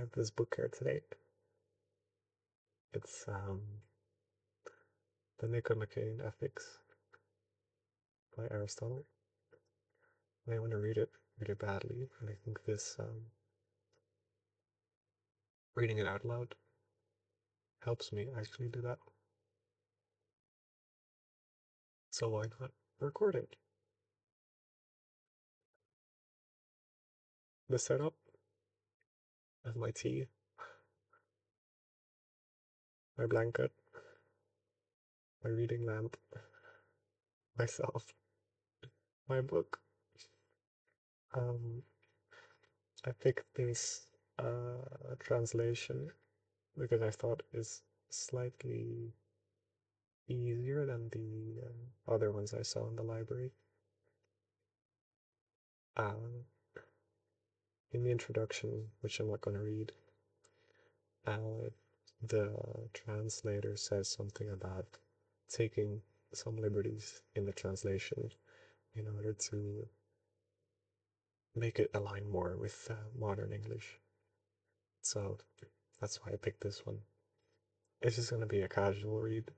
I have this book here today. It's the Nicomachean Ethics by Aristotle. And I want to read it really badly, and I think this reading it out loud helps me actually do that. So why not record it? The setup of my tea, my blanket, my reading lamp, myself, my book. Um, I picked this translation because I thought is slightly easier than the other ones I saw in the library. Um, in the introduction, which I'm not going to read, the translator says something about taking some liberties in the translation in order to make it align more with modern English. So that's why I picked this one. It's just going to be a casual read.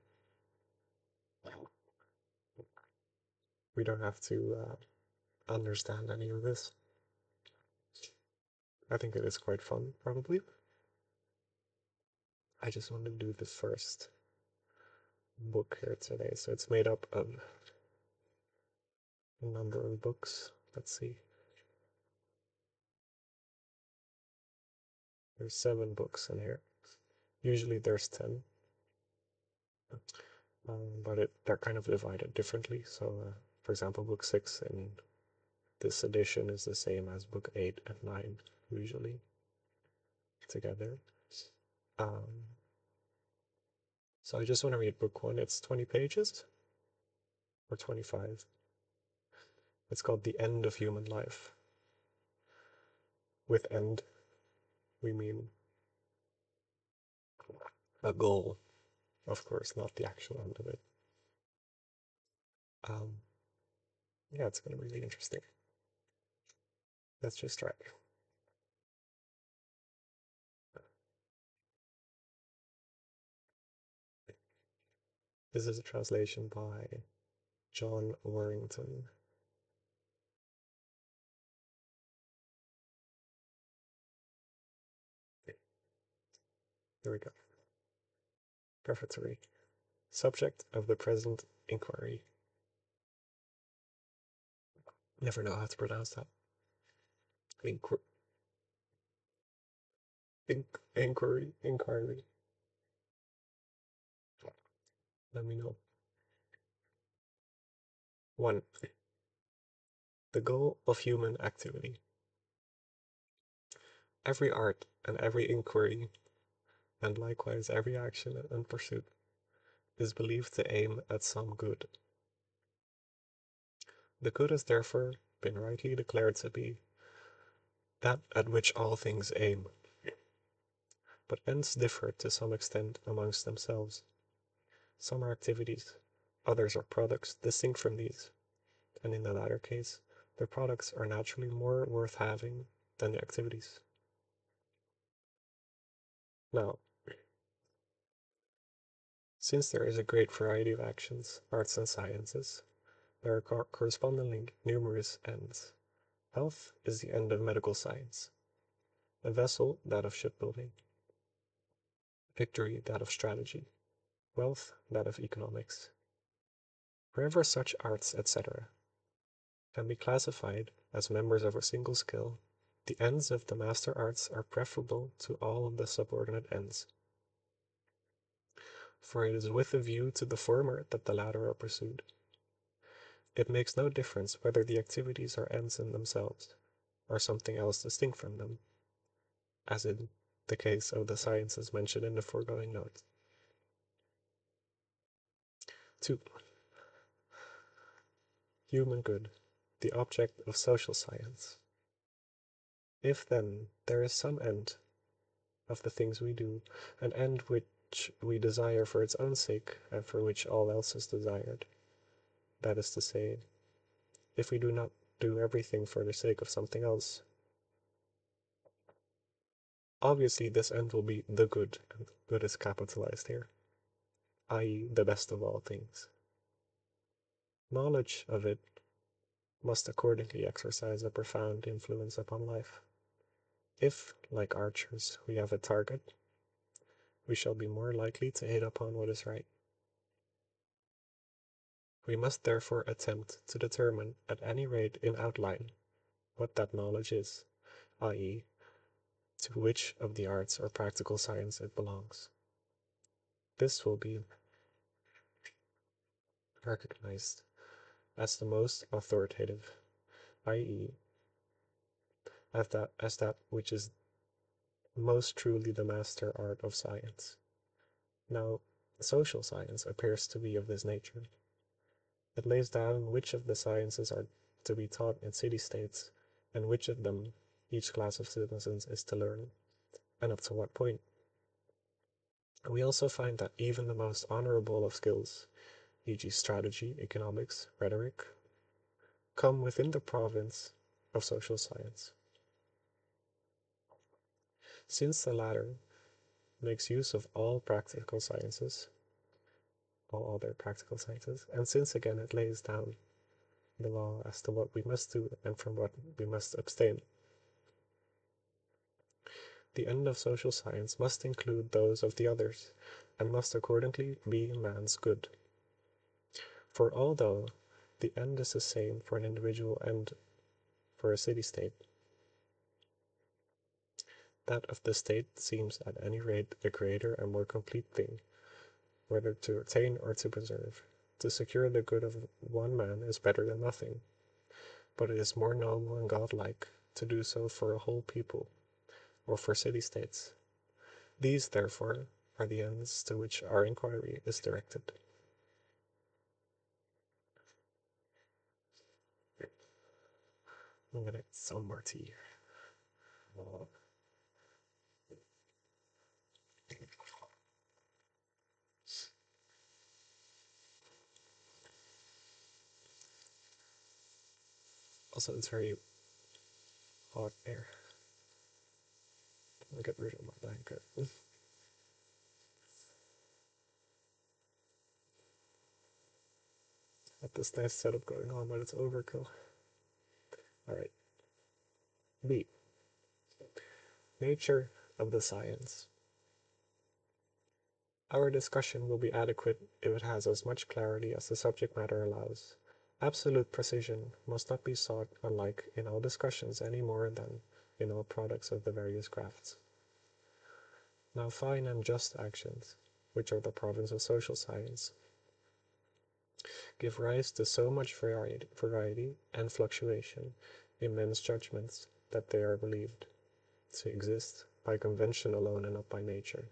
We don't have to understand any of this. I think it is quite fun, probably. I just want to do the first book here today. So it's made up of a number of books. Let's see. There's 7 books in here. Usually there's 10. But they're kind of divided differently. So, for example, book 6 in this edition is the same as book 8 and 9, usually together. Um, so I just want to read book 1. It's 20 pages, or 25. It's called The End of Human Life. With end, we mean a goal, of course, not the actual end of it. Um, yeah, it's going to be really interesting. Let's just try. This is a translation by John Warrington. Here we go. Prefatory. Subject of the present inquiry. Never know how to pronounce that. Inquiry. Let me know. 1. The goal of human activity. Every art and every inquiry, and likewise every action and pursuit, is believed to aim at some good. The good has therefore been rightly declared to be that at which all things aim. But ends differ to some extent amongst themselves. Some are activities, others are products distinct from these, and in the latter case, the products are naturally more worth having than the activities. Now, since there is a great variety of actions, arts, and sciences, there are correspondingly numerous ends. Health is the end of medical science, a vessel that of shipbuilding, victory that of strategy, wealth that of economics. Wherever such arts, etc., can be classified as members of a single skill, the ends of the master arts are preferable to all of the subordinate ends. For it is with a view to the former that the latter are pursued. It makes no difference whether the activities are ends in themselves, or something else distinct from them, as in the case of the sciences mentioned in the foregoing note. 2. Human good, the object of social science. If, then, there is some end of the things we do, an end which we desire for its own sake, and for which all else is desired, that is to say, if we do not do everything for the sake of something else, Obviously, this end will be the good, and good is capitalized here, i.e., the best of all things. Knowledge of it must accordingly exercise a profound influence upon life. If, like archers, we have a target, we shall be more likely to hit upon what is right. We must therefore attempt to determine, at any rate in outline, what that knowledge is, i.e., to which of the arts or practical science it belongs. This will be recognized as the most authoritative, i.e., as that which is most truly the master art of science. Now, social science appears to be of this nature. It lays down which of the sciences are to be taught in city-states, and which of them each class of citizens is to learn, and up to what point. We also find that even the most honorable of skills, e.g. strategy, economics, rhetoric, come within the province of social science. Since the latter makes use of all practical sciences, all other practical sciences, and since again it lays down the law as to what we must do and from what we must abstain, the end of social science must include those of the others, and must accordingly be man's good. For although the end is the same for an individual and for a city-state, that of the state seems at any rate a greater and more complete thing, whether to attain or to preserve. To secure the good of one man is better than nothing, but it is more noble and godlike to do so for a whole people, or for city-states. These, therefore, are the ends to which our inquiry is directed. I'm gonna get some more tea. Also, it's very hot air. I'll get rid of my blanket. Got this nice setup going on, but it's overkill. Alright. B. Nature of the science. Our discussion will be adequate if it has as much clarity as the subject matter allows. Absolute precision must not be sought alike in all discussions any more than in all products of the various crafts. Now fine and just actions, which are the province of social science, give rise to so much variety and fluctuation in men's judgments that they are believed to exist by convention alone and not by nature.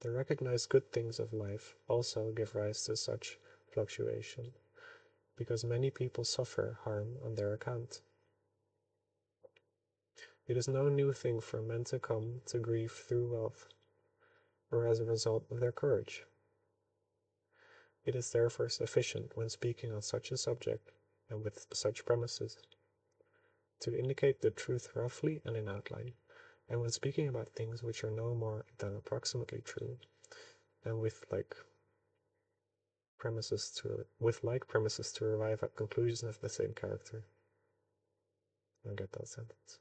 The recognized good things of life also give rise to such fluctuation, because many people suffer harm on their account. It is no new thing for men to come to grief through wealth, or as a result of their courage. It is therefore sufficient, when speaking on such a subject, and with such premises, to indicate the truth roughly and in outline, and when speaking about things which are no more than approximately true, and with like premises to arrive at conclusions of the same character. I'll get that sentence.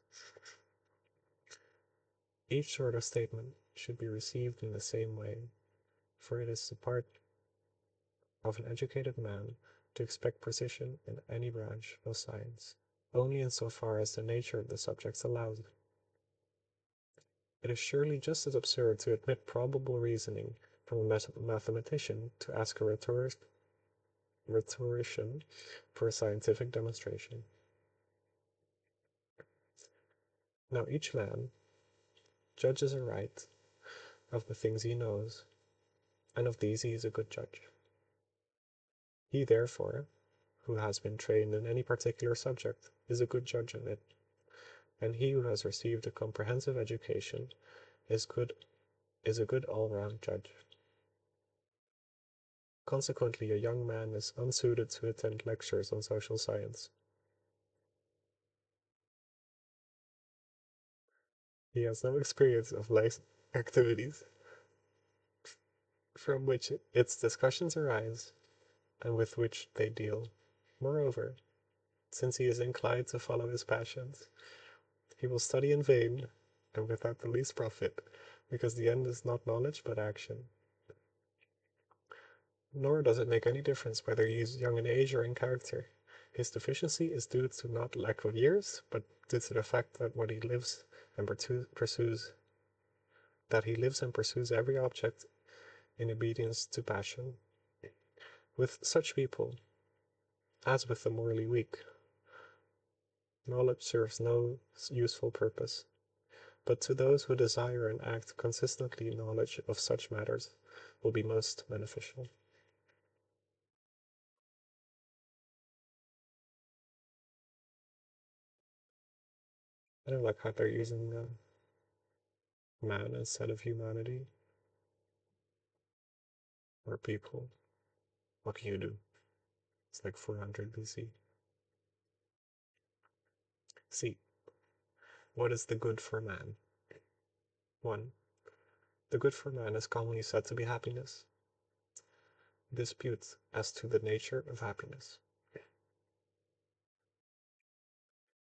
Each sort of statement should be received in the same way, for it is the part of an educated man to expect precision in any branch of science, only in so far as the nature of the subjects allows it. It is surely just as absurd to admit probable reasoning from a mathematician to ask a rhetorician for a scientific demonstration. Now each man judges aright of the things he knows, and of these he is a good judge. He, therefore, who has been trained in any particular subject is a good judge in it, and he who has received a comprehensive education is a good all-round judge. Consequently, a young man is unsuited to attend lectures on social science. He has no experience of life activities from which its discussions arise and with which they deal. Moreover, since he is inclined to follow his passions, he will study in vain and without the least profit, because the end is not knowledge but action. Nor does it make any difference whether he is young in age or in character. His deficiency is due to not lack of years, but due to the fact that what he lives and pursues that he lives and pursues every object in obedience to passion. With such people, as with the morally weak, knowledge serves no useful purpose, but to those who desire and act consistently, knowledge of such matters will be most beneficial. I don't like how they're using man instead of humanity or people. What can you do? It's like 400 BC. C. What is the good for man? 1. The good for man is commonly said to be happiness. Dispute as to the nature of happiness.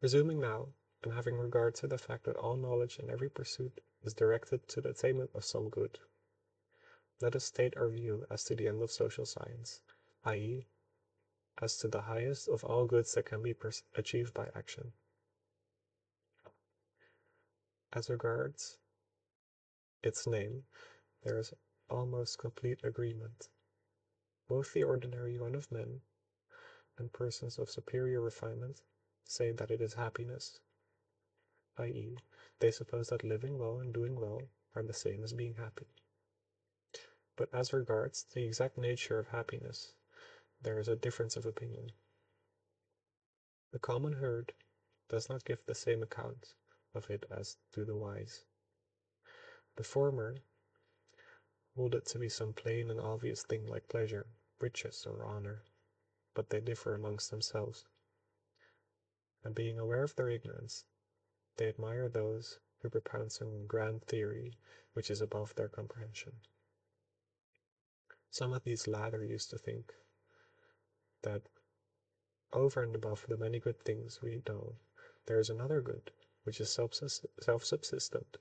Resuming now, and having regard to the fact that all knowledge and every pursuit is directed to the attainment of some good, let us state our view as to the end of social science, i.e., as to the highest of all goods that can be achieved by action. As regards its name, there is almost complete agreement. Both the ordinary run of men and persons of superior refinement say that it is happiness, i.e., they suppose that living well and doing well are the same as being happy. But as regards the exact nature of happiness, there is a difference of opinion. The common herd does not give the same account of it as do the wise. The former hold it to be some plain and obvious thing like pleasure, riches, or honor, but they differ amongst themselves. And being aware of their ignorance, they admire those who propound some grand theory which is above their comprehension. Some of these latter used to think that over and above the many good things we know, there is another good, which is self-subsistent,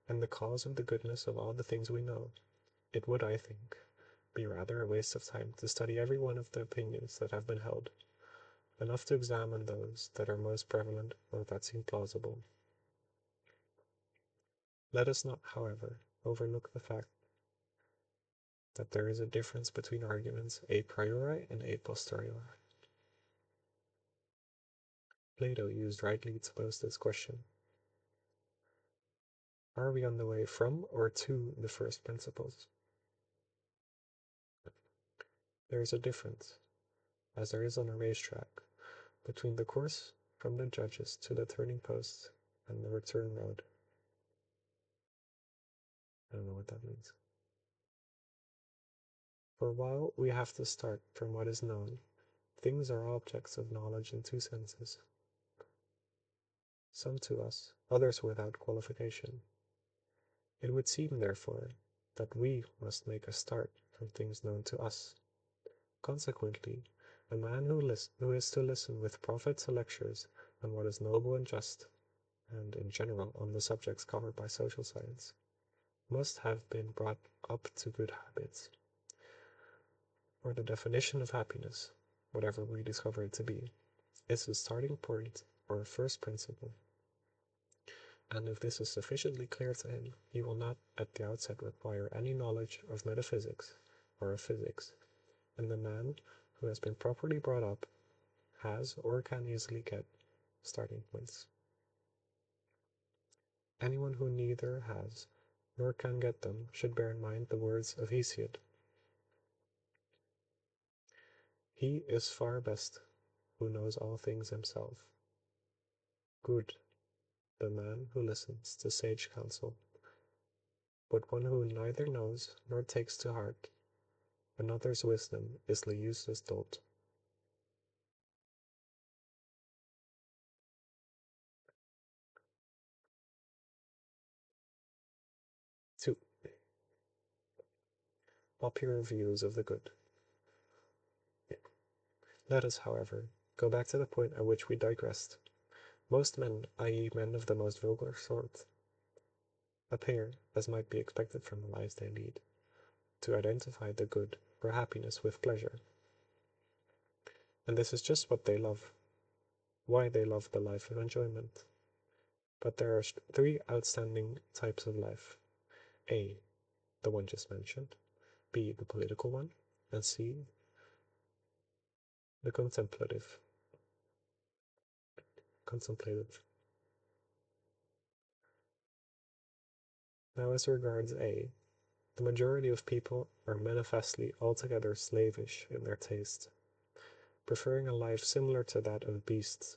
and the cause of the goodness of all the things we know. It would, I think, be rather a waste of time to study every one of the opinions that have been held, enough to examine those that are most prevalent or that seem plausible. Let us not, however, overlook the fact that there is a difference between arguments a priori and a posteriori. Plato used rightly to pose this question: are we on the way from or to the first principles? There is a difference, as there is on a racetrack, between the course from the judges to the turning post and the return road. I don't know what that means. For while we have to start from what is known, things are objects of knowledge in two senses. Some to us, others without qualification. It would seem, therefore, that we must make a start from things known to us. Consequently, a man who is to listen with profit to lectures on what is noble and just, and in general on the subjects covered by social science, must have been brought up to good habits, or the definition of happiness, whatever we discover it to be, is a starting point or a first principle. And if this is sufficiently clear to him, he will not at the outset require any knowledge of metaphysics or of physics, and the man who has been properly brought up has or can easily get starting points. Anyone who neither has nor can get them should bear in mind the words of Hesiod: he is far best who knows all things himself. Good the man who listens to sage counsel, but one who neither knows nor takes to heart another's wisdom is the useless dolt. popular views of the good. Let us, however, go back to the point at which we digressed. Most men, i.e. men of the most vulgar sort, appear, as might be expected from the lives they lead, to identify the good or happiness with pleasure. And this is just what they love, why they love the life of enjoyment. But there are three outstanding types of life. A, the one just mentioned, B, the political one, and C, the contemplative. Now as regards A, the majority of people are manifestly altogether slavish in their taste, preferring a life similar to that of beasts.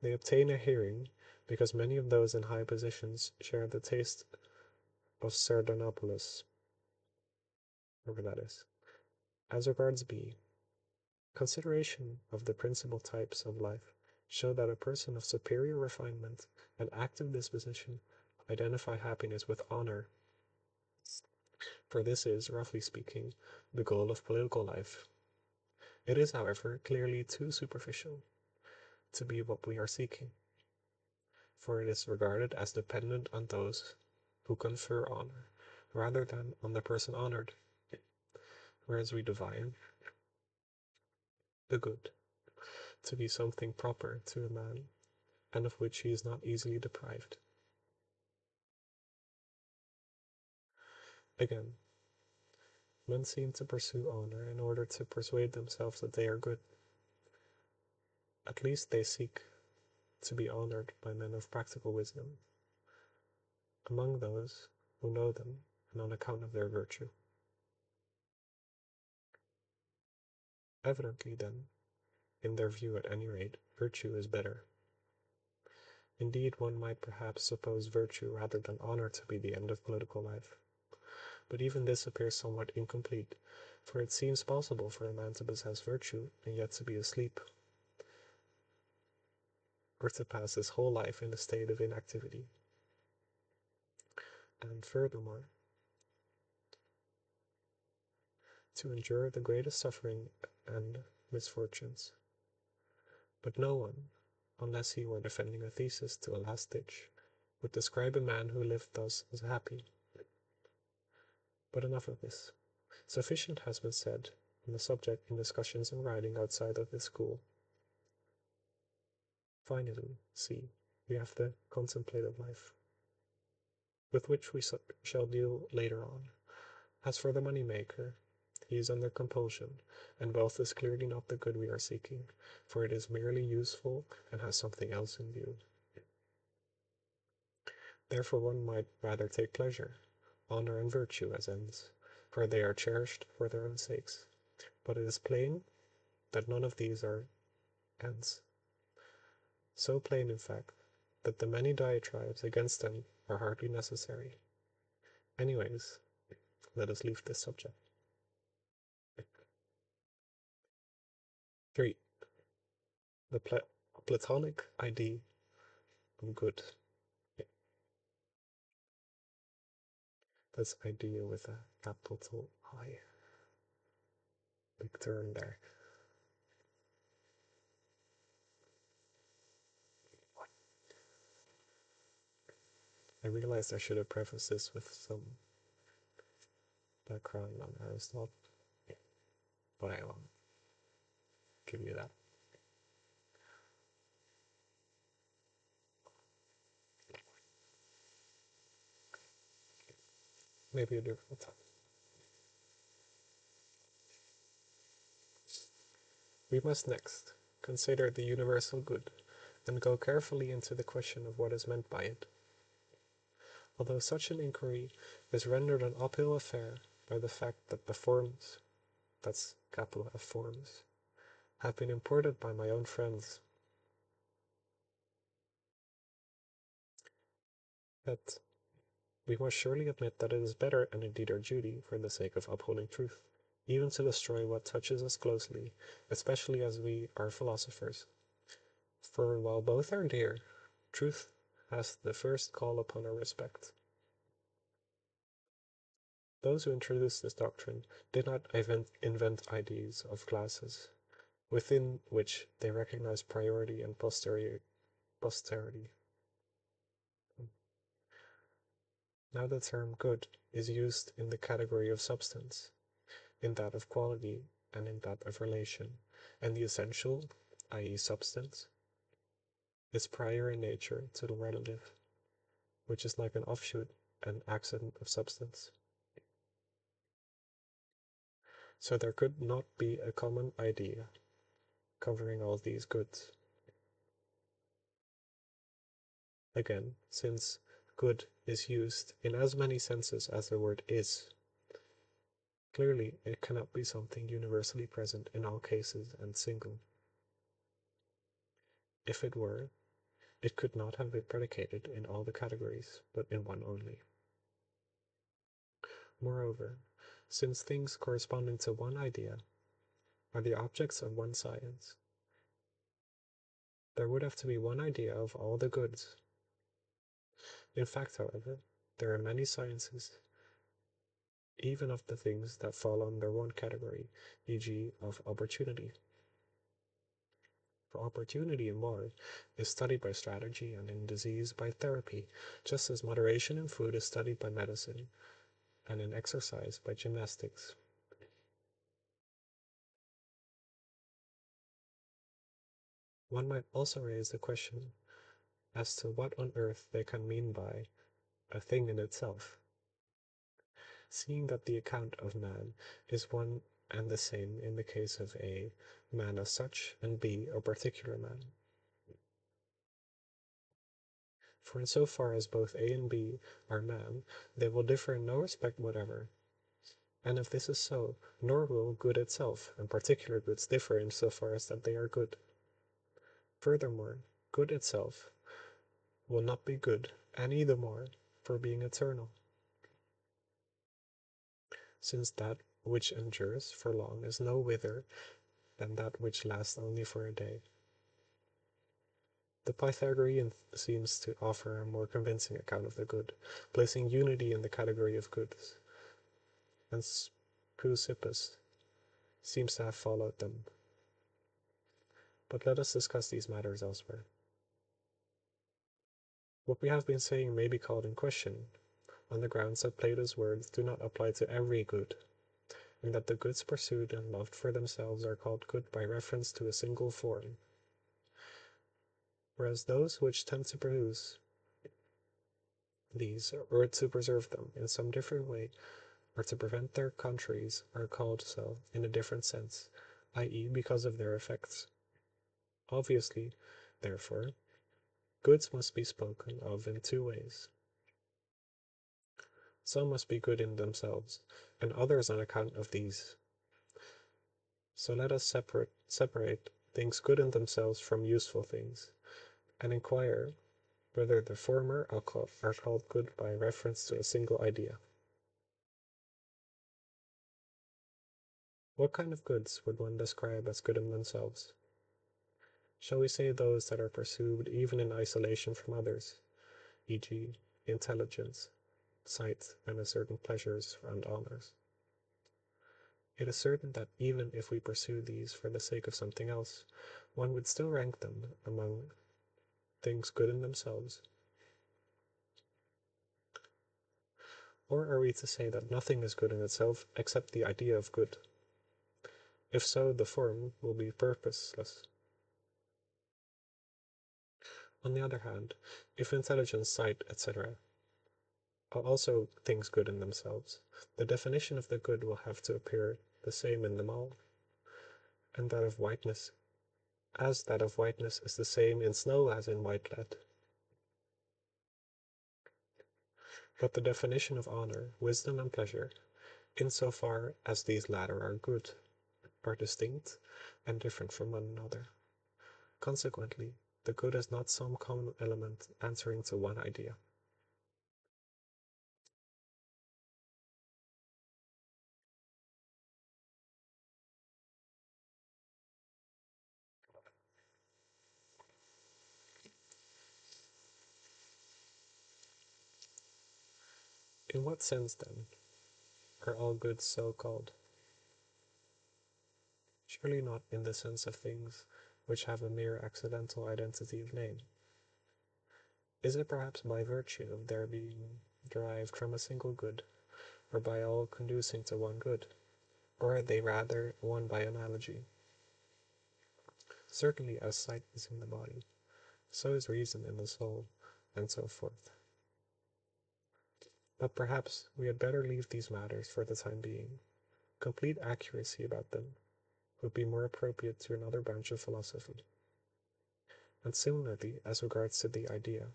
They obtain a hearing because many of those in high positions share the taste of Sardanapalus, whatever that is. As regards B, consideration of the principal types of life show that a person of superior refinement and active disposition identify happiness with honor, for this is, roughly speaking, the goal of political life. It is, however, clearly too superficial to be what we are seeking, for it is regarded as dependent on those who confer honor, rather than on the person honored, whereas we divine the good to be something proper to a man, and of which he is not easily deprived. Again, men seem to pursue honor in order to persuade themselves that they are good. At least they seek to be honored by men of practical wisdom, among those who know them and on account of their virtue. Evidently, then, in their view at any rate, virtue is better. Indeed, one might perhaps suppose virtue rather than honor to be the end of political life. But even this appears somewhat incomplete, for it seems possible for a man to possess virtue and yet to be asleep, or to pass his whole life in a state of inactivity. And furthermore, to endure the greatest suffering and misfortunes. But no one, unless he were defending a thesis to a last ditch, would describe a man who lived thus as happy. But enough of this. Sufficient has been said on the subject in discussions and writing outside of this school. Finally, see, we have the contemplative life, with which we shall deal later on. As for the money maker, he is under compulsion, and wealth is clearly not the good we are seeking, for it is merely useful and has something else in view. Therefore one might rather take pleasure, honor, and virtue as ends, for they are cherished for their own sakes. But it is plain that none of these are ends. So plain, in fact, that the many diatribes against them are hardly necessary. Anyways, let us leave this subject. 3. The Platonic idea of good. This idea with a capital I. Big turn there. I realized I should have prefaced this with some background on Aristotle, but I won't give you that. Maybe a different time. We must next consider the universal good and go carefully into the question of what is meant by it. Although such an inquiry is rendered an uphill affair by the fact that the forms, that's capital F forms, have been imported by my own friends, yet we must surely admit that it is better, and indeed our duty, for the sake of upholding truth, even to destroy what touches us closely, especially as we are philosophers. For while both are dear, truth has the first call upon our respect. Those who introduced this doctrine did not invent ideas of classes, within which they recognized priority and posterity. Now the term good is used in the category of substance, in that of quality, and in that of relation, and the essential, i.e. substance, is prior in nature to the relative, which is like an offshoot and accident of substance. So there could not be a common idea covering all these goods. Again, since good is used in as many senses as the word is, clearly it cannot be something universally present in all cases and single. If it were, it could not have been predicated in all the categories, but in one only. Moreover, since things corresponding to one idea are the objects of one science, there would have to be one idea of all the goods. In fact, however, there are many sciences, even of the things that fall under one category, e.g. of opportunity. For opportunity in war is studied by strategy and in disease by therapy, just as moderation in food is studied by medicine and in exercise by gymnastics. One might also raise the question as to what on earth they can mean by a thing in itself, seeing that the account of man is one and the same in the case of A, man as such, and B, a particular man. For in so far as both A and B are man, they will differ in no respect whatever. And if this is so, nor will good itself and particular goods differ in so far as that they are good. Furthermore, good itself will not be good any the more for being eternal, since that which endures for long is no whither than that which lasts only for a day. The Pythagorean seems to offer a more convincing account of the good, placing unity in the category of goods, and Speusippus seems to have followed them. But let us discuss these matters elsewhere. What we have been saying may be called in question, on the grounds that Plato's words do not apply to every good, and that the goods pursued and loved for themselves are called good by reference to a single form, whereas those which tend to produce these, or to preserve them in some different way, or to prevent their contraries, are called so in a different sense, i.e. because of their effects. Obviously, therefore, goods must be spoken of in two ways. Some must be good in themselves, and others on account of these. So let us separate things good in themselves from useful things, and inquire whether the former are called good by reference to a single idea. What kind of goods would one describe as good in themselves? Shall we say those that are pursued even in isolation from others, e.g., intelligence, sight, and a certain pleasures and honors? It is certain that even if we pursue these for the sake of something else, one would still rank them among things good in themselves. Or are we to say that nothing is good in itself except the idea of good? If so, the form will be purposeless. On the other hand, if intelligence, sight, etc. are also things good in themselves, the definition of the good will have to appear the same in them all, and that of whiteness, as that of whiteness is the same in snow as in white lead. But the definition of honor, wisdom, and pleasure, in so far as these latter are good, are distinct and different from one another. Consequently, the good is not some common element answering to one idea. In what sense, then, Are all goods so called? Surely not in the sense of things which have a mere accidental identity of name. Is it perhaps by virtue of their being derived from a single good, or by all conducing to one good? Or are they rather one by analogy? Certainly as sight is in the body, so is reason in the soul, and so forth. But perhaps we had better leave these matters for the time being. Complete accuracy about them would be more appropriate to another branch of philosophy. And similarly as regards to the idea,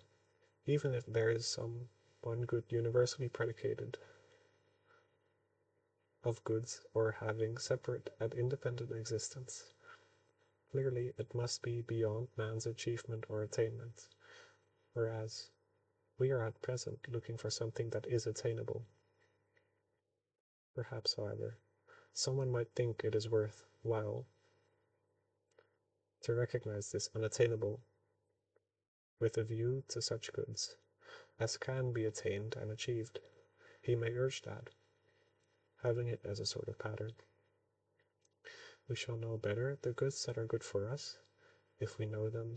even if there is some one good universally predicated of goods or having separate and independent existence, clearly it must be beyond man's achievement or attainment, whereas we are at present looking for something that is attainable. Perhaps, however, someone might think it is worth while to recognize this unattainable with a view to such goods as can be attained and achieved. He may urge that, having it as a sort of pattern, we shall know better the goods that are good for us. If we know them,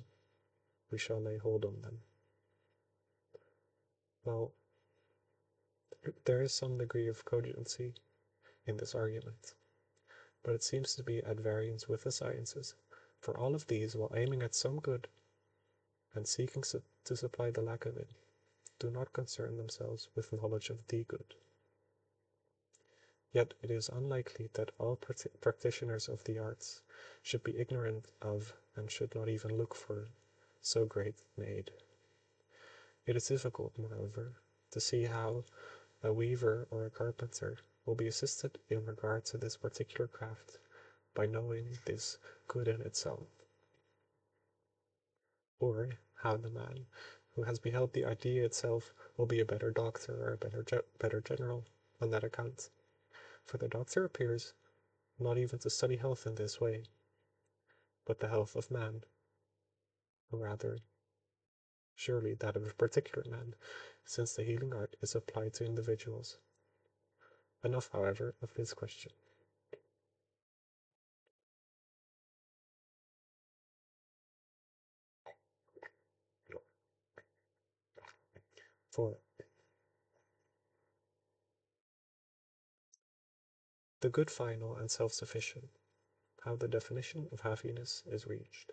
we shall lay hold on them. Well, there is some degree of cogency in this argument, but it seems to be at variance with the sciences, for all of these, while aiming at some good and seeking to supply the lack of it, do not concern themselves with knowledge of the good. Yet it is unlikely that all practitioners of the arts should be ignorant of and should not even look for so great an aid. It is difficult, moreover, to see how a weaver or a carpenter will be assisted in regard to this particular craft by knowing this good in itself, or how the man who has beheld the idea itself will be a better doctor or a better general on that account. For the doctor appears not even to study health in this way, but the health of man, or rather, surely that of a particular man, since the healing art is applied to individuals. Enough, however, of this question. For the good final and self-sufficient, how the definition of happiness is reached.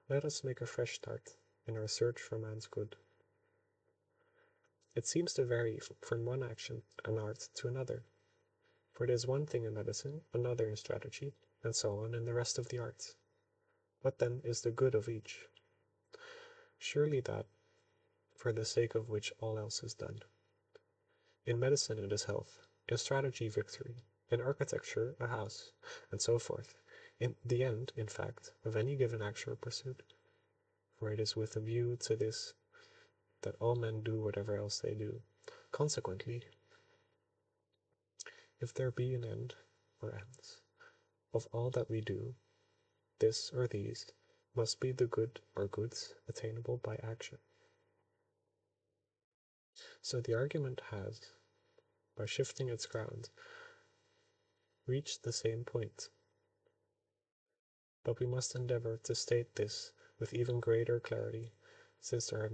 Let us make a fresh start in our search for man's good. It seems to vary from one action and art to another, for it is one thing in medicine, another in strategy, and so on in the rest of the arts. What then is the good of each? Surely that for the sake of which all else is done. In medicine it is health, in strategy victory, in architecture a house, and so forth, in the end, in fact, of any given action or pursuit. For it is with a view to this that all men do whatever else they do. Consequently, if there be an end, or ends, of all that we do, this or these must be the good or goods attainable by action. So the argument has, by shifting its ground, reached the same point, but we must endeavor to state this with even greater clarity, since there are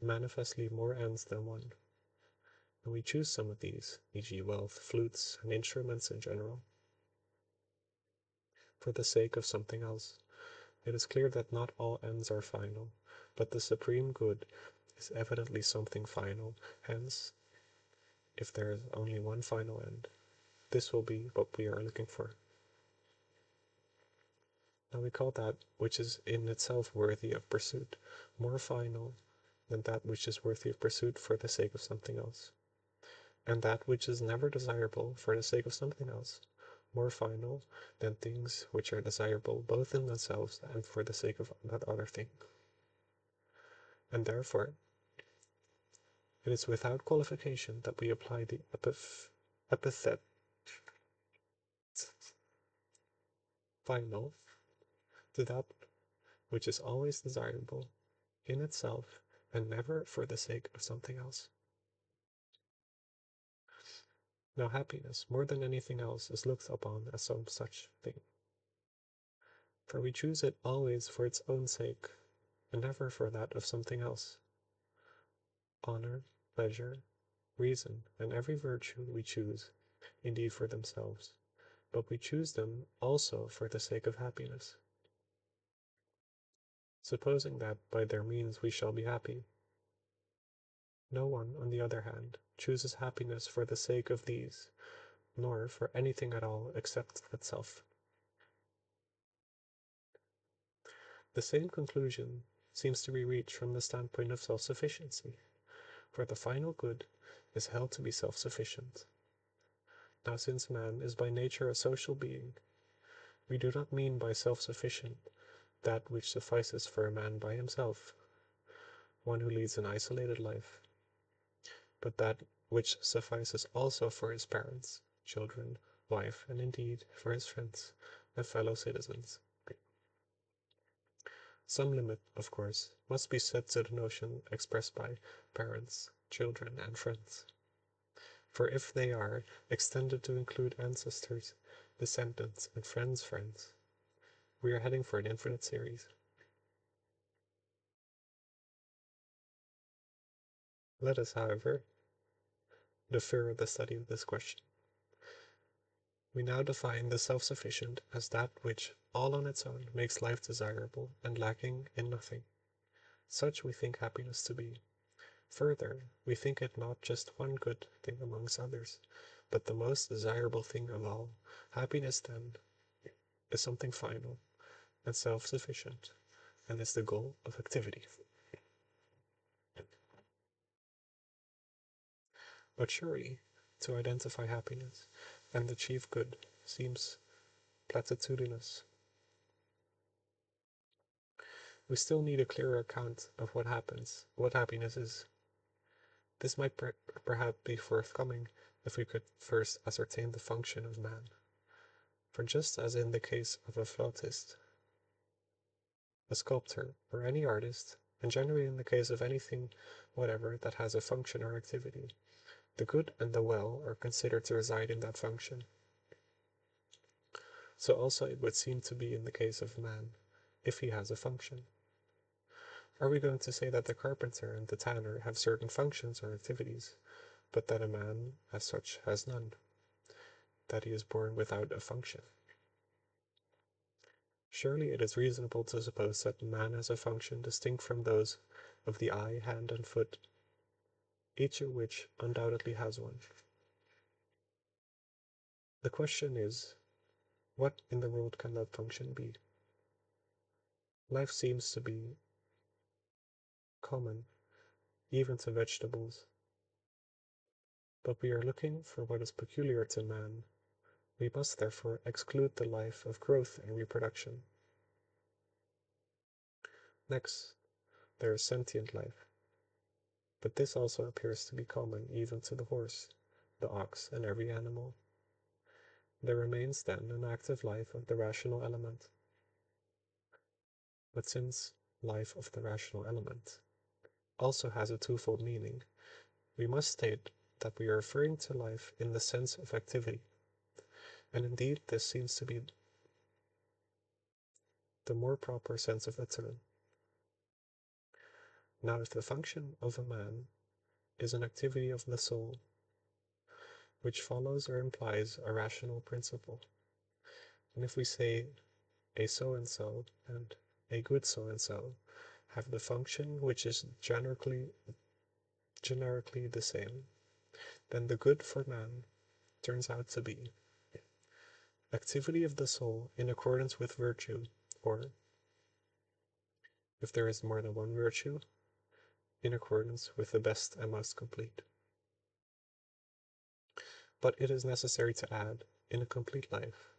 manifestly more ends than one, and we choose some of these, e.g. wealth, flutes, and instruments in general, for the sake of something else. It is clear that not all ends are final, but the supreme good is evidently something final. Hence, if there is only one final end, this will be what we are looking for. Now we call that which is in itself worthy of pursuit more final than that which is worthy of pursuit for the sake of something else, and that which is never desirable for the sake of something else more final than things which are desirable both in themselves and for the sake of that other thing. And therefore, it is without qualification that we apply the epithet final to that which is always desirable in itself and never for the sake of something else. Now happiness, more than anything else, is looked upon as some such thing, for we choose it always for its own sake, and never for that of something else. Honor, pleasure, reason, and every virtue we choose, indeed for themselves, but we choose them also for the sake of happiness, supposing that by their means we shall be happy. No one, on the other hand, chooses happiness for the sake of these, nor for anything at all except itself. The same conclusion seems to be reached from the standpoint of self-sufficiency, for the final good is held to be self-sufficient. Now, since man is by nature a social being, we do not mean by self-sufficient that which suffices for a man by himself, one who leads an isolated life, but that which suffices also for his parents, children, wife, and indeed for his friends and fellow citizens. Some limit, of course, must be set to the notion expressed by parents, children, and friends. For if they are extended to include ancestors, descendants, and friends, we are heading for an infinite series. Let us, however, defer the study of this question. We now define the self-sufficient as that which, all on its own, makes life desirable and lacking in nothing. Such we think happiness to be. Further, we think it not just one good thing amongst others, but the most desirable thing of all. Happiness, then, is something final and self-sufficient, and is the goal of activity. But surely, to identify happiness and achieve good seems platitudinous. We still need a clearer account of what happiness is. This might perhaps be forthcoming if we could first ascertain the function of man. For just as in the case of a flautist, a sculptor, or any artist, and generally in the case of anything whatever that has a function or activity, the good and the well are considered to reside in that function. So also it would seem to be in the case of man, if he has a function. Are we going to say that the carpenter and the tanner have certain functions or activities, but that a man, as such, has none, that he is born without a function? Surely it is reasonable to suppose that man has a function distinct from those of the eye, hand, and foot, each of which undoubtedly has one. The question is, what in the world can that function be? Life seems to be common, even to vegetables, but we are looking for what is peculiar to man. We must therefore exclude the life of growth and reproduction. Next, there is sentient life, but this also appears to be common even to the horse, the ox, and every animal. There remains then an active life of the rational element. But since life of the rational element also has a twofold meaning, we must state that we are referring to life in the sense of activity, and indeed this seems to be the more proper sense of the term. Now, if the function of a man is an activity of the soul, which follows or implies a rational principle, and if we say a so-and-so and a good so-and-so have the function which is generically the same, then the good for man turns out to be activity of the soul in accordance with virtue, or, if there is more than one virtue, in accordance with the best and most complete. But it is necessary to add, in a complete life,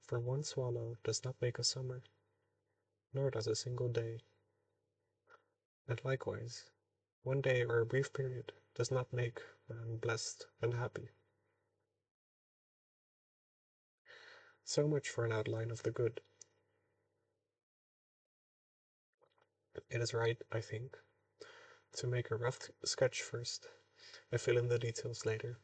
for one swallow does not make a summer, nor does a single day. And likewise, one day or a brief period does not make man blessed and happy. So much for an outline of the good. It is right, I think, to make a rough sketch first and fill in the details later.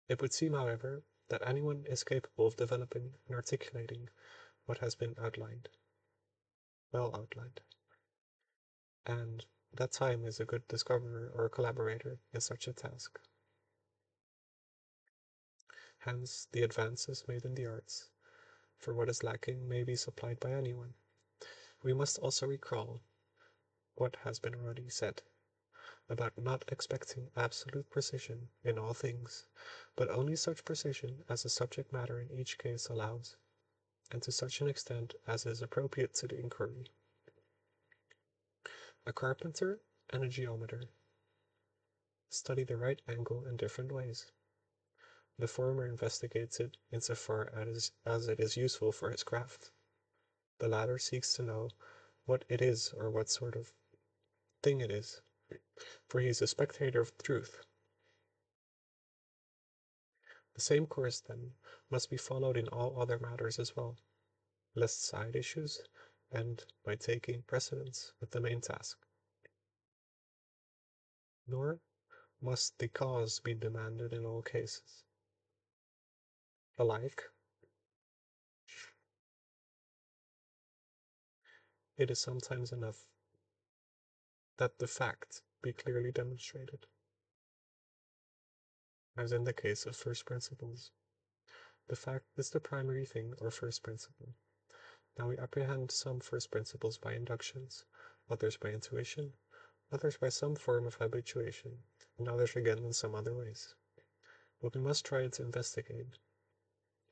It would seem, however, that anyone is capable of developing and articulating what has been outlined, well outlined, and that time is a good discoverer or collaborator in such a task. Hence, the advances made in the arts, for what is lacking may be supplied by anyone. We must also recall what has been already said about not expecting absolute precision in all things, but only such precision as the subject matter in each case allows, and to such an extent as is appropriate to the inquiry. A carpenter and a geometer study the right angle in different ways. The former investigates it insofar as it is useful for his craft. The latter seeks to know what it is or what sort of thing it is, for he is a spectator of truth. The same course, then, must be followed in all other matters as well, lest side issues end by taking precedence with the main task. Nor must the cause be demanded in all cases. Alike, it is sometimes enough that the fact be clearly demonstrated, as in the case of first principles. The fact is the primary thing or first principle. Now we apprehend some first principles by inductions, others by intuition, others by some form of habituation, and others again in some other ways. But we must try to investigate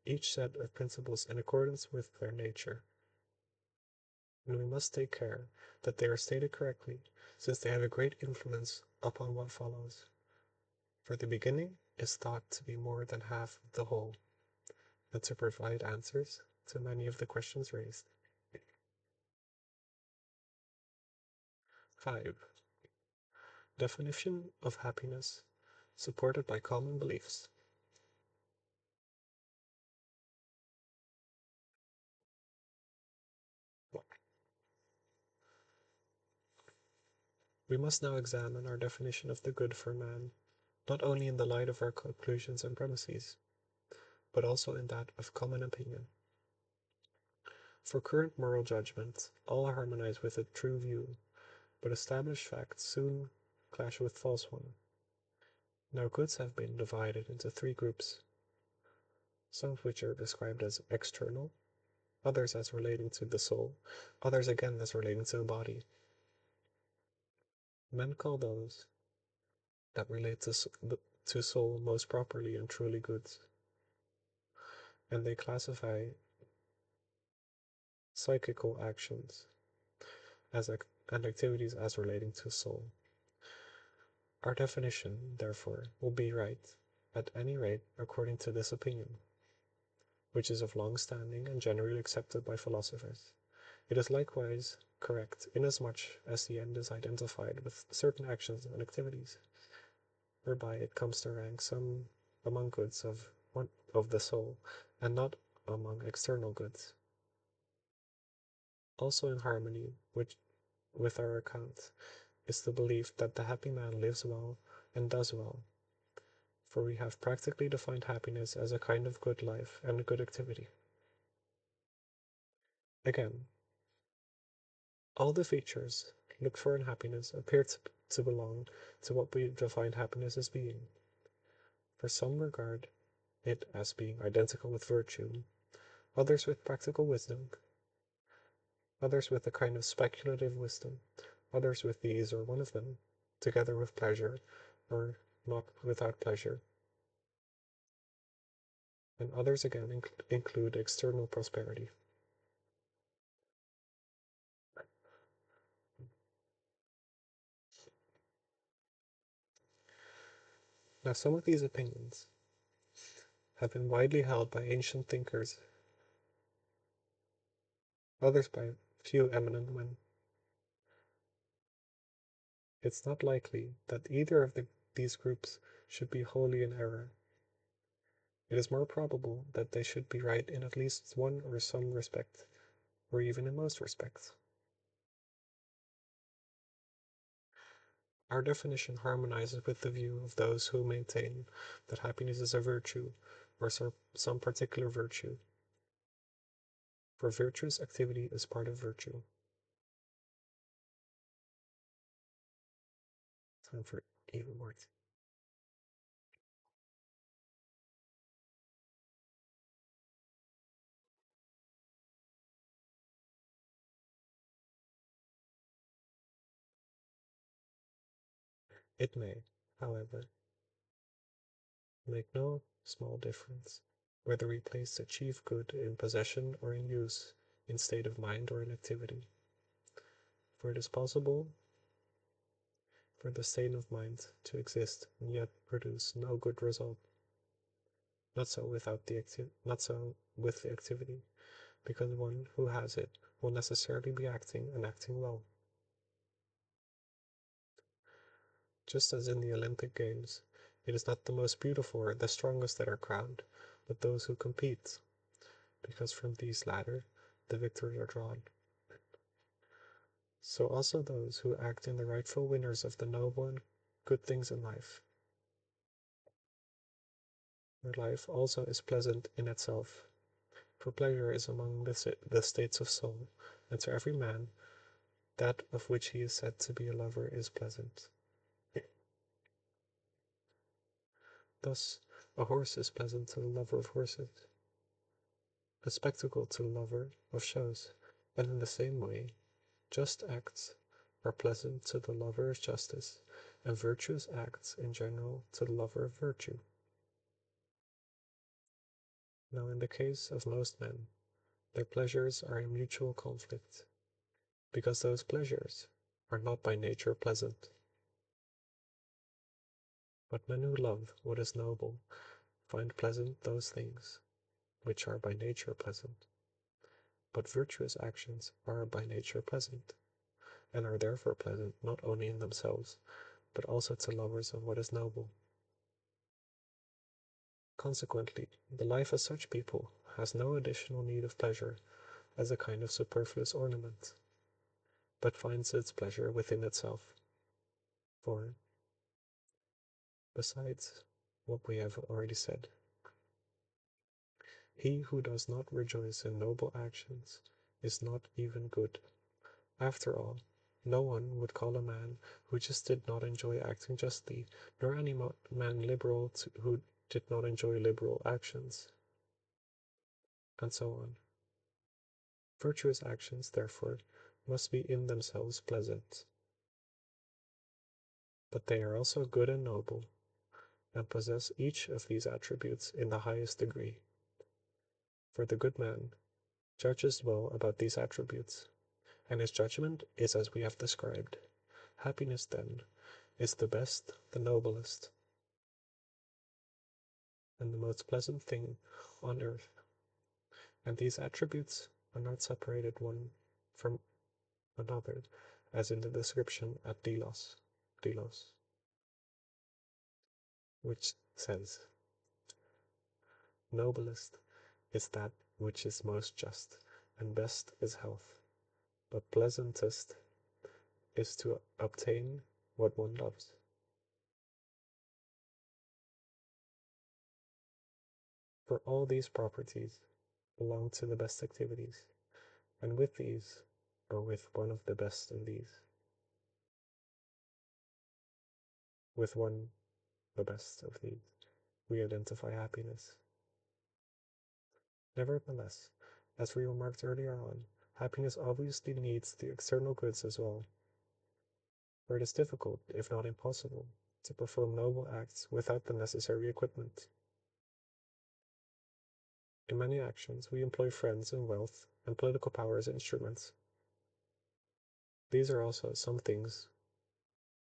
each set of principles in accordance with their nature, and we must take care that they are stated correctly, since they have a great influence upon what follows. For the beginning is thought to be more than half of the whole, and to provide answers to many of the questions raised. 5. Definition of happiness supported by common beliefs. We must now examine our definition of the good for man, not only in the light of our conclusions and premises, but also in that of common opinion. For current moral judgments all harmonize with a true view, but established facts soon clash with false ones. Now goods have been divided into three groups, some of which are described as external, others as relating to the soul, others again as relating to the body. Men call those that relate to soul most properly and truly goods, and they classify psychical actions as and activities as relating to soul. Our definition, therefore, will be right, at any rate according to this opinion, which is of long standing and generally accepted by philosophers. It is likewise correct inasmuch as the end is identified with certain actions and activities, whereby it comes to rank some among goods of the soul, and not among external goods. Also in harmony with our account is the belief that the happy man lives well and does well, for we have practically defined happiness as a kind of good life and good activity. Again, all the features looked for in happiness appear to belong to what we define happiness as being. For some regard it as being identical with virtue, others with practical wisdom, others with a kind of speculative wisdom, others with these or one of them, together with pleasure, or not without pleasure, and others again include external prosperity. Now some of these opinions have been widely held by ancient thinkers, others by few eminent men. It's not likely that either of these groups should be wholly in error. It is more probable that they should be right in at least one or some respect, or even in most respects. Our definition harmonizes with the view of those who maintain that happiness is a virtue, or some particular virtue, for virtuous activity is part of virtue. Time for even more. It may, however, make no small difference whether we place the chief good in possession or in use, in state of mind or in activity. For it is possible for the state of mind to exist and yet produce no good result. Not so with the activity, because one who has it will necessarily be acting and acting well. Just as in the Olympic Games, it is not the most beautiful or the strongest that are crowned, but those who compete, because from these latter the victors are drawn. So also those who act in the rightful winners of the noble and good things in life. Their life also is pleasant in itself, for pleasure is among the states of soul, and to every man that of which he is said to be a lover is pleasant. Thus, a horse is pleasant to the lover of horses, a spectacle to the lover of shows, and in the same way, just acts are pleasant to the lover of justice, and virtuous acts in general to the lover of virtue. Now, in the case of most men, their pleasures are in mutual conflict, because those pleasures are not by nature pleasant. But men who love what is noble find pleasant those things which are by nature pleasant. But virtuous actions are by nature pleasant, and are therefore pleasant not only in themselves, but also to lovers of what is noble. Consequently, the life of such people has no additional need of pleasure as a kind of superfluous ornament, but finds its pleasure within itself. For, besides what we have already said, he who does not rejoice in noble actions is not even good. After all, no one would call a man who just did not enjoy acting justly, nor any man liberal who did not enjoy liberal actions, and so on. Virtuous actions, therefore, must be in themselves pleasant, but they are also good and noble, and possess each of these attributes in the highest degree. For the good man judges well about these attributes, and his judgment is as we have described. Happiness, then, is the best, the noblest, and the most pleasant thing on earth, and these attributes are not separated one from another, as in the description at Delos, which says, noblest is that which is most just, and best is health, but pleasantest is to obtain what one loves. For all these properties belong to the best activities, and with these, or with one of the best of these, with one the best of these, we identify happiness. Nevertheless, as we remarked earlier on, happiness obviously needs the external goods as well, for it is difficult, if not impossible, to perform noble acts without the necessary equipment. In many actions, we employ friends and wealth and political power as instruments. These are also some things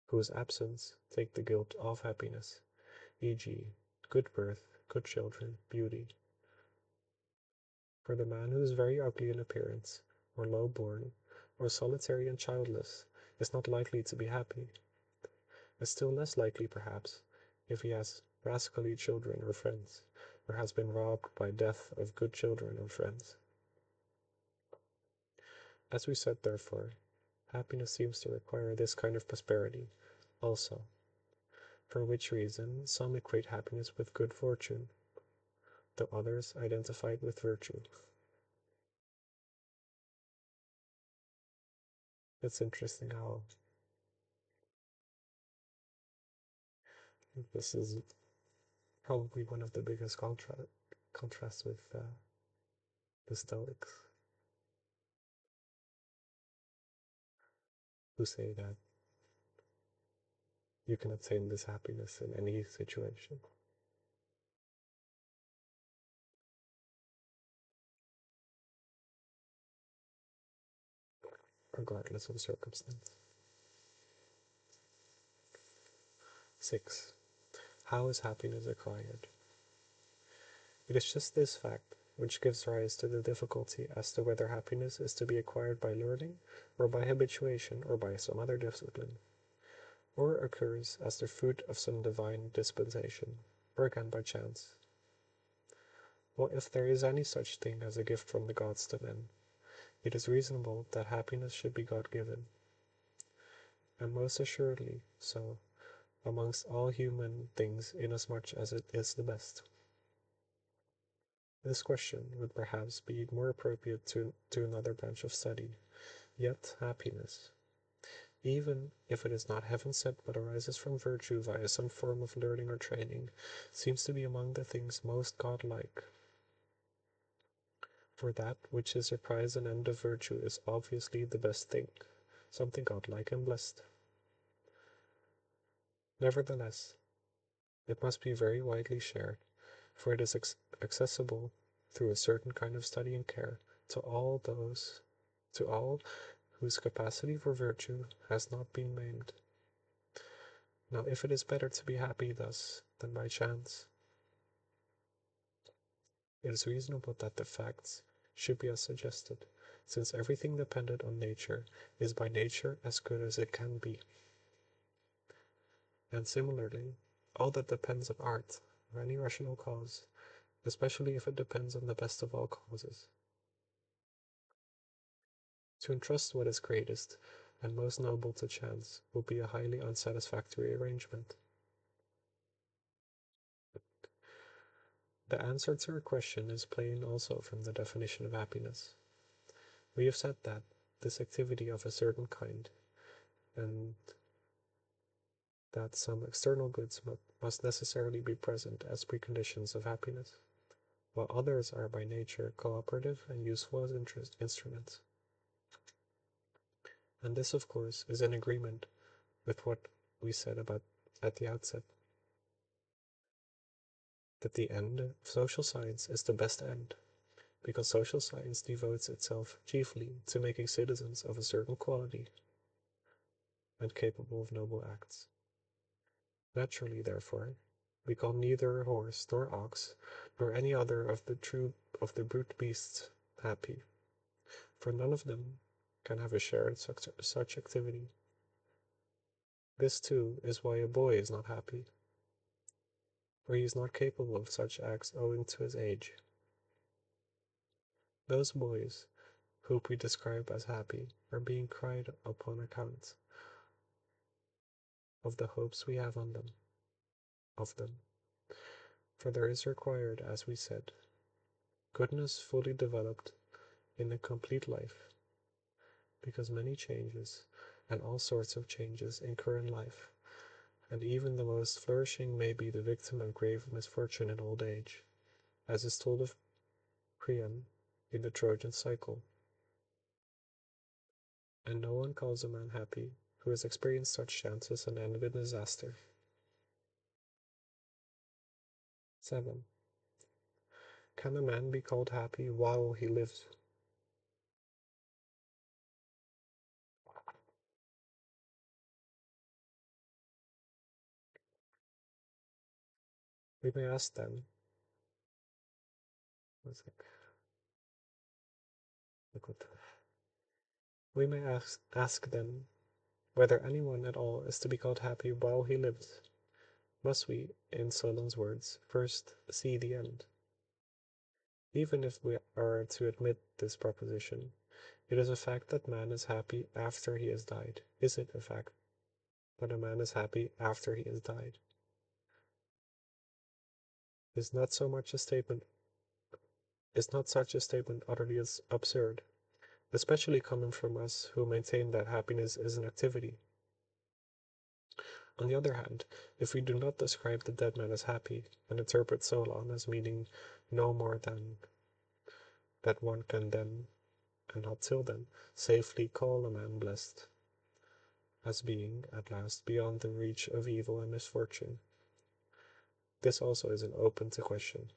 whose absence take the guilt of happiness, e.g., good birth, good children, beauty. For the man who is very ugly in appearance, or low born, or solitary and childless, is not likely to be happy, and still less likely, perhaps, if he has rascally children or friends, or has been robbed by death of good children or friends. As we said, therefore, happiness seems to require this kind of prosperity, also, for which reason some equate happiness with good fortune, though others identify it with virtue. It's interesting how this is probably one of the biggest contrasts with the Stoics, who say that you can obtain this happiness in any situation, regardless of circumstance. 6. How is happiness acquired? It is just this fact which gives rise to the difficulty as to whether happiness is to be acquired by learning, or by habituation, or by some other discipline, or occurs as the fruit of some divine dispensation, or again by chance. Well, if there is any such thing as a gift from the gods to men, it is reasonable that happiness should be God-given, and most assuredly so amongst all human things, inasmuch as it is the best. This question would perhaps be more appropriate to another branch of study, yet happiness, even if it is not heaven sent but arises from virtue via some form of learning or training, seems to be among the things most godlike. For that which is a prize and end of virtue is obviously the best thing, something godlike and blessed. Nevertheless, it must be very widely shared, for it is accessible through a certain kind of study and care to all whose capacity for virtue has not been maimed. Now, if it is better to be happy thus than by chance, it is reasonable that the facts should be as suggested, since everything dependent on nature is by nature as good as it can be. And similarly, all that depends on art or any rational cause, especially if it depends on the best of all causes. To entrust what is greatest and most noble to chance will be a highly unsatisfactory arrangement. The answer to our question is plain also from the definition of happiness. We have said that this activity of a certain kind, and that some external goods must necessarily be present as preconditions of happiness, while others are by nature cooperative and useful as instruments. And this, of course, is in agreement with what we said about at the outset, that the end of social science is the best end, because social science devotes itself chiefly to making citizens of a certain quality and capable of noble acts. Naturally, therefore, we call neither horse nor ox nor any other of the brute beasts happy, for none of them can have a share in such activity. This too is why a boy is not happy, for he is not capable of such acts owing to his age. Those boys whom we describe as happy are being cried upon account of the hopes we have of them. For there is required, as we said, goodness fully developed in a complete life, because many changes and all sorts of changes incur in life, and even the most flourishing may be the victim of grave misfortune in old age, as is told of Priam in the Trojan cycle. And no one calls a man happy who has experienced such chances and ended in disaster. 7. Can a man be called happy while he lives? We may ask them, we may ask them whether anyone at all is to be called happy while he lives. Must we, in Solon's words, first see the end? Even if we are to admit this proposition, it is a fact that man is happy after he has died. Is it a fact? when a man is happy after he has died, is not so much a statement is not such a statement utterly absurd, especially coming from us who maintain that happiness is an activity. On the other hand, if we do not describe the dead man as happy, and interpret so long as meaning no more than that one can then, and not till then, safely call a man blessed, as being, at last, beyond the reach of evil and misfortune, this also is an open to question.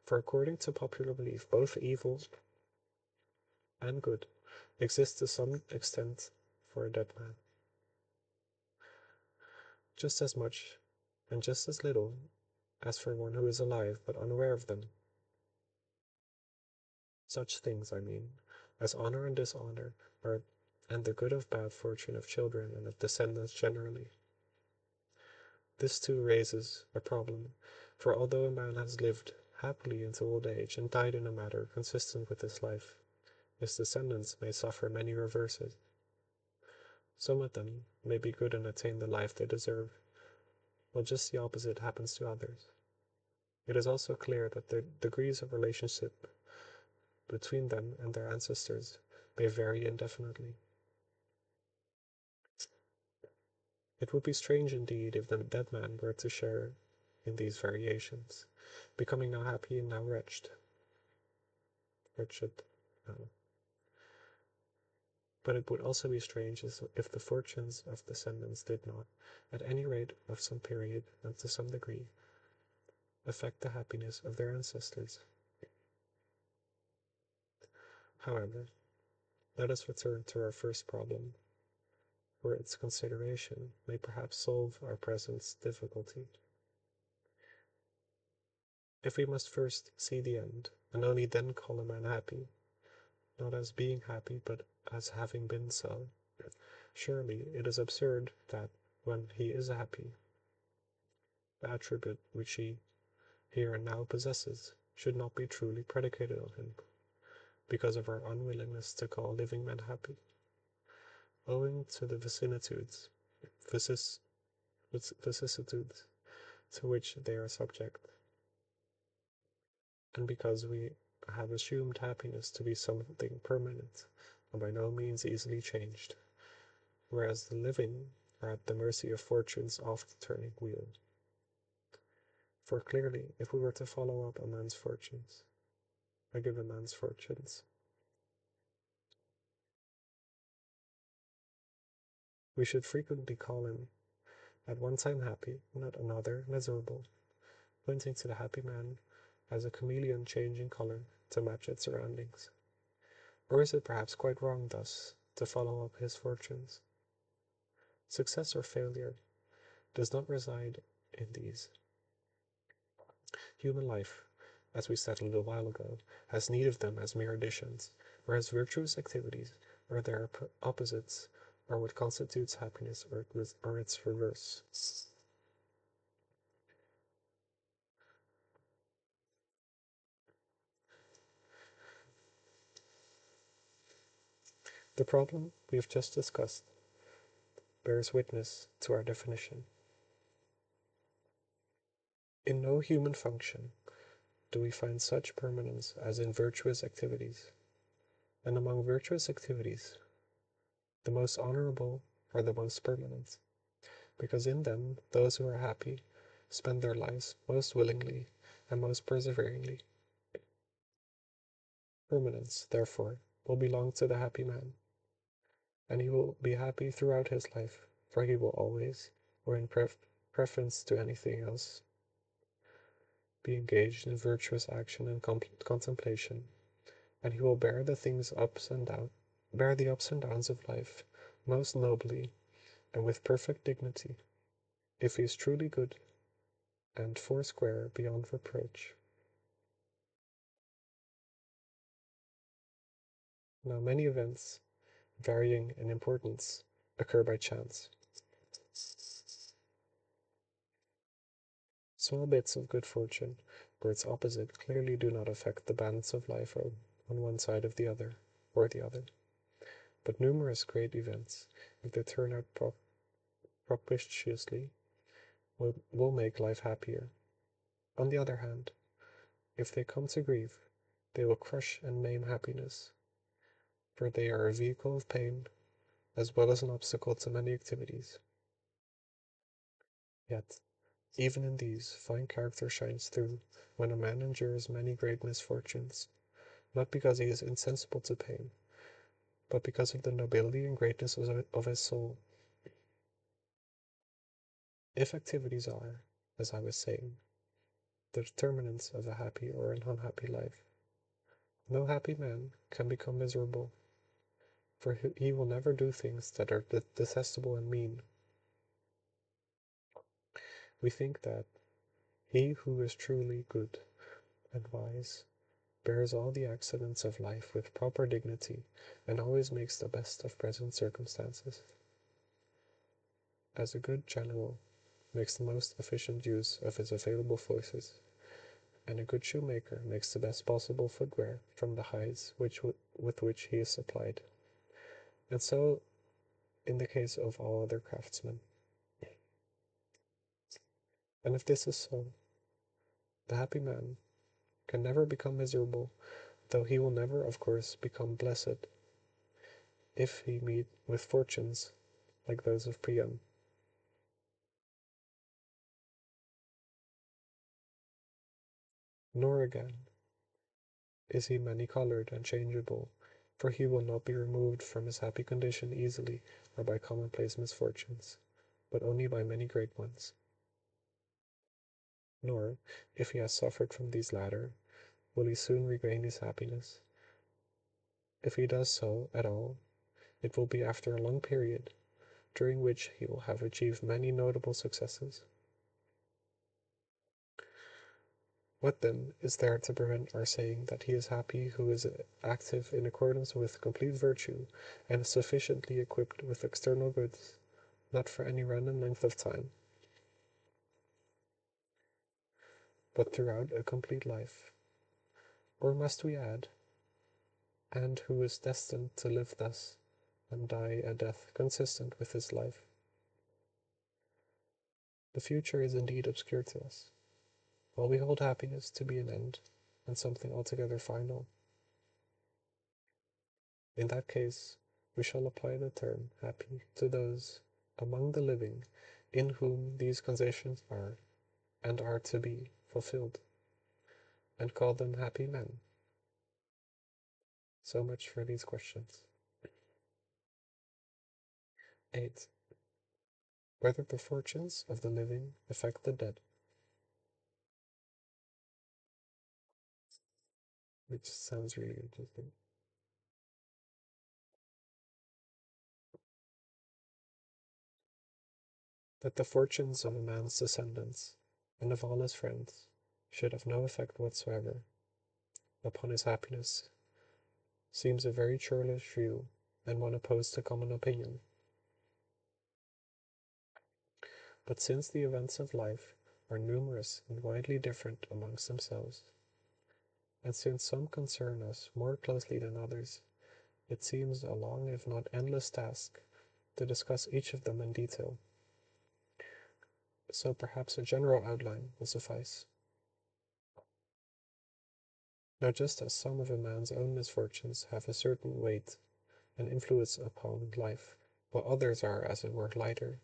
For according to popular belief, both evil and good exist to some extent for a dead man, just as much and just as little as for one who is alive but unaware of them. Such things, I mean, as honor and dishonor, are, and the good of bad fortune of children and of descendants generally. This too raises a problem, for although a man has lived happily into old age and died in a manner consistent with his life, his descendants may suffer many reverses. Some of them may be good and attain the life they deserve, while just the opposite happens to others. It is also clear that the degrees of relationship between them and their ancestors may vary indefinitely. It would be strange indeed if the dead man were to share in these variations, becoming now happy and now wretched. But it would also be strange if the fortunes of descendants did not, at any rate of some period and to some degree, affect the happiness of their ancestors. However, let us return to our first problem, where its consideration may perhaps solve our present difficulty. If we must first see the end, and only then call a man happy, not as being happy, but as having been so, surely it is absurd that, when he is happy, the attribute which he here and now possesses should not be truly predicated on him, because of our unwillingness to call living men happy, owing to the vicissitudes to which they are subject, and because we have assumed happiness to be something permanent and by no means easily changed, whereas the living are at the mercy of fortune's oft-turning wheel. For clearly, if we were to follow up a given man's fortunes, we should frequently call him at one time happy, and at another miserable, pointing to the happy man as a chameleon changing color to match its surroundings. Or is it perhaps quite wrong thus to follow up his fortunes? Success or failure does not reside in these. Human life, as we said a little while ago, has need of them as mere additions, whereas virtuous activities, or their opposites, are what constitutes happiness or its reverse. The problem we have just discussed bears witness to our definition. In no human function do we find such permanence as in virtuous activities, and among virtuous activities, the most honorable are the most permanent, because in them those who are happy spend their lives most willingly and most perseveringly. Permanence, therefore, will belong to the happy man, and he will be happy throughout his life, for he will always, or in preference to anything else, be engaged in virtuous action and contemplation, and he will bear the ups and downs of life most nobly and with perfect dignity, if he is truly good and foursquare beyond reproach. Now many events, varying in importance, occur by chance. Small bits of good fortune, or its opposite, clearly do not affect the balance of life on one side of the other, or the other. But numerous great events, if they turn out propitiously, will make life happier. On the other hand, if they come to grief, they will crush and maim happiness, for they are a vehicle of pain as well as an obstacle to many activities. Yet, even in these, fine character shines through when a man endures many great misfortunes, not because he is insensible to pain, but because of the nobility and greatness of his soul. If activities are, as I was saying, the determinants of a happy or an unhappy life, no happy man can become miserable, for he will never do things that are detestable and mean. We think that he who is truly good and wise bears all the accidents of life with proper dignity and always makes the best of present circumstances. As a good general makes the most efficient use of his available forces, and a good shoemaker makes the best possible footwear from the hides with which he is supplied. And so in the case of all other craftsmen. And if this is so, the happy man can never become miserable, though he will never, of course, become blessed if he meet with fortunes like those of Priam. Nor again is he many-colored and changeable, for he will not be removed from his happy condition easily or by commonplace misfortunes, but only by many great ones. Nor, if he has suffered from these latter, will he soon regain his happiness. If he does so at all, it will be after a long period, during which he will have achieved many notable successes. What then is there to prevent our saying that he is happy who is active in accordance with complete virtue and is sufficiently equipped with external goods, not for any random length of time, but throughout a complete life? Or must we add, and who is destined to live thus and die a death consistent with his life? The future is indeed obscure to us, while we hold happiness to be an end and something altogether final. In that case, we shall apply the term happy to those among the living in whom these conditions are and are to be fulfilled, and call them happy men. So much for these questions. 8. Whether the fortunes of the living affect the dead, which sounds really interesting. That the fortunes of a man's descendants and of all his friends should have no effect whatsoever upon his happiness seems a very churlish view and one opposed to common opinion. But since the events of life are numerous and widely different amongst themselves, and since some concern us more closely than others, it seems a long if not endless task to discuss each of them in detail. So perhaps a general outline will suffice. Now just as some of a man's own misfortunes have a certain weight and influence upon life, while others are, as it were, lighter,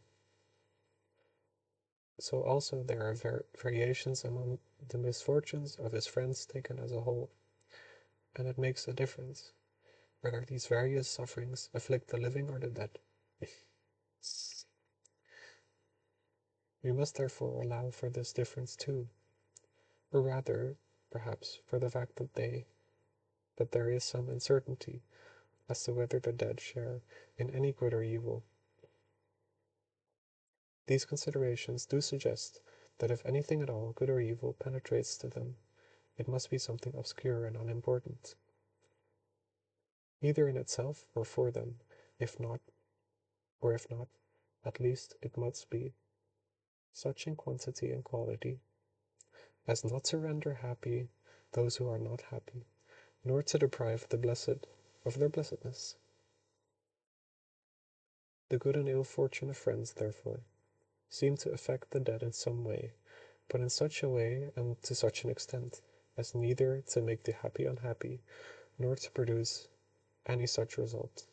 so also there are variations among the misfortunes of his friends taken as a whole, and it makes a difference whether these various sufferings afflict the living or the dead. We must therefore allow for this difference too, or rather, perhaps, for the fact that there is some uncertainty as to whether the dead share in any good or evil. These considerations do suggest that if anything at all, good or evil, penetrates to them, it must be something obscure and unimportant, either in itself or for them, if not, at least it must be such in quantity and quality as not to render happy those who are not happy, nor to deprive the blessed of their blessedness. The good and ill fortune of friends, therefore, seem to affect the dead in some way, but in such a way and to such an extent as neither to make the happy unhappy nor to produce any such result.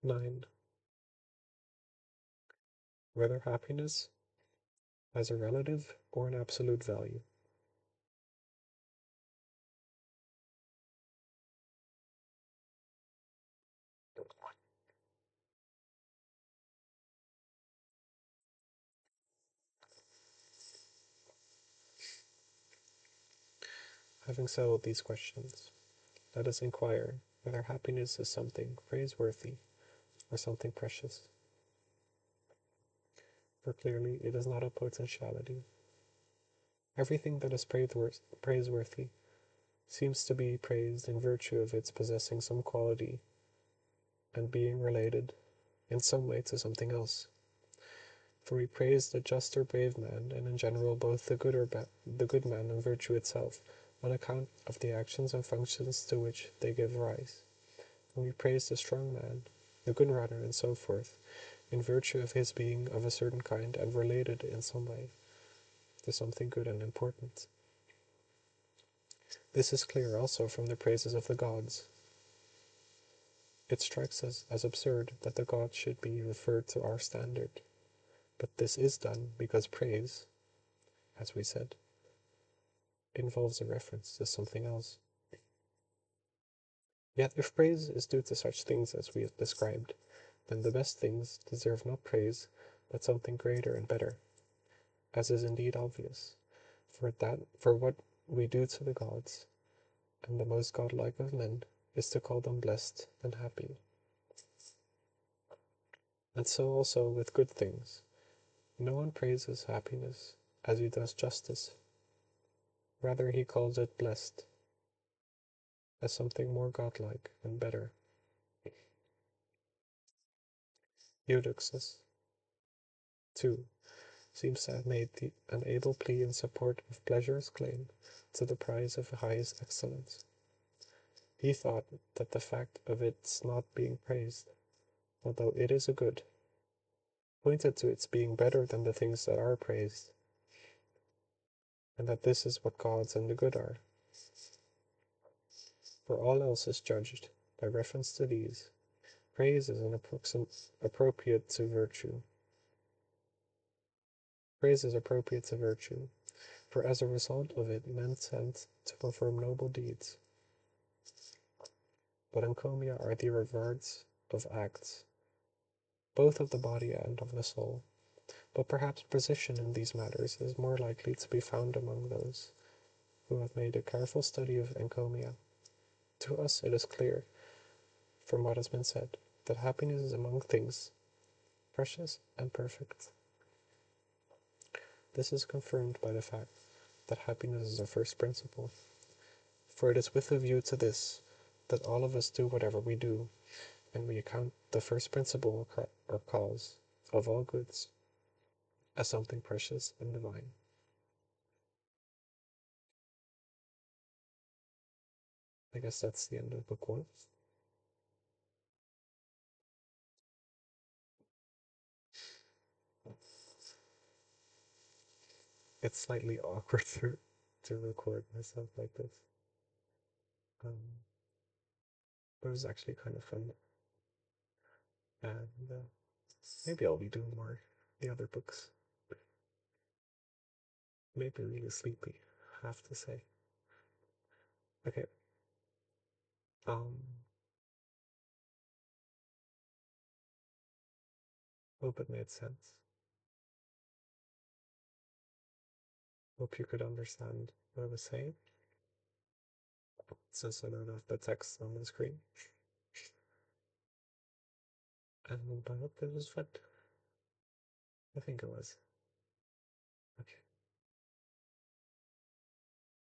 9. Whether happiness has a relative or an absolute value. Having settled these questions, let us inquire whether happiness is something praiseworthy or something precious. For clearly it is not a potentiality. Everything that is praiseworthy seems to be praised in virtue of its possessing some quality and being related in some way to something else. For we praise the just or brave man, and in general both the good man and virtue itself, on account of the actions and functions to which they give rise. And we praise the strong man, the good runner, and so forth, in virtue of his being of a certain kind and related in some way to something good and important. This is clear also from the praises of the gods. It strikes us as absurd that the gods should be referred to our standard, but this is done because praise, as we said, involves a reference to something else. Yet if praise is due to such things as we have described, then the best things deserve not praise, but something greater and better, as is indeed obvious, for what we do to the gods, and the most godlike of men, is to call them blessed and happy. And so also with good things. No one praises happiness as he does justice. Rather he calls it blessed, as something more godlike and better. Eudoxus, too, seems to have made an able plea in support of pleasure's claim to the prize of highest excellence. He thought that the fact of its not being praised, although it is a good, pointed to its being better than the things that are praised, and that this is what gods and the good are. For all else is judged by reference to these. Praise is an appropriate to virtue. Praise is appropriate to virtue, for as a result of it men tend to perform noble deeds. But encomia are the rewards of acts, both of the body and of the soul. But perhaps precision in these matters is more likely to be found among those who have made a careful study of encomia. To us it is clear, from what has been said, that happiness is among things precious and perfect. This is confirmed by the fact that happiness is a first principle, for it is with a view to this that all of us do whatever we do, and we account the first principle or cause of all goods as something precious and divine. I guess that's the end of book 1. It's slightly awkward to record myself like this. Um, but it was actually kind of fun. And maybe I'll be doing more the other books. Maybe really sleepy, I have to say. Okay. Um, Hope it made sense. Hope you could understand what I was saying, since I don't have the text on the screen. And I hope it was fun. I think it was. Okay.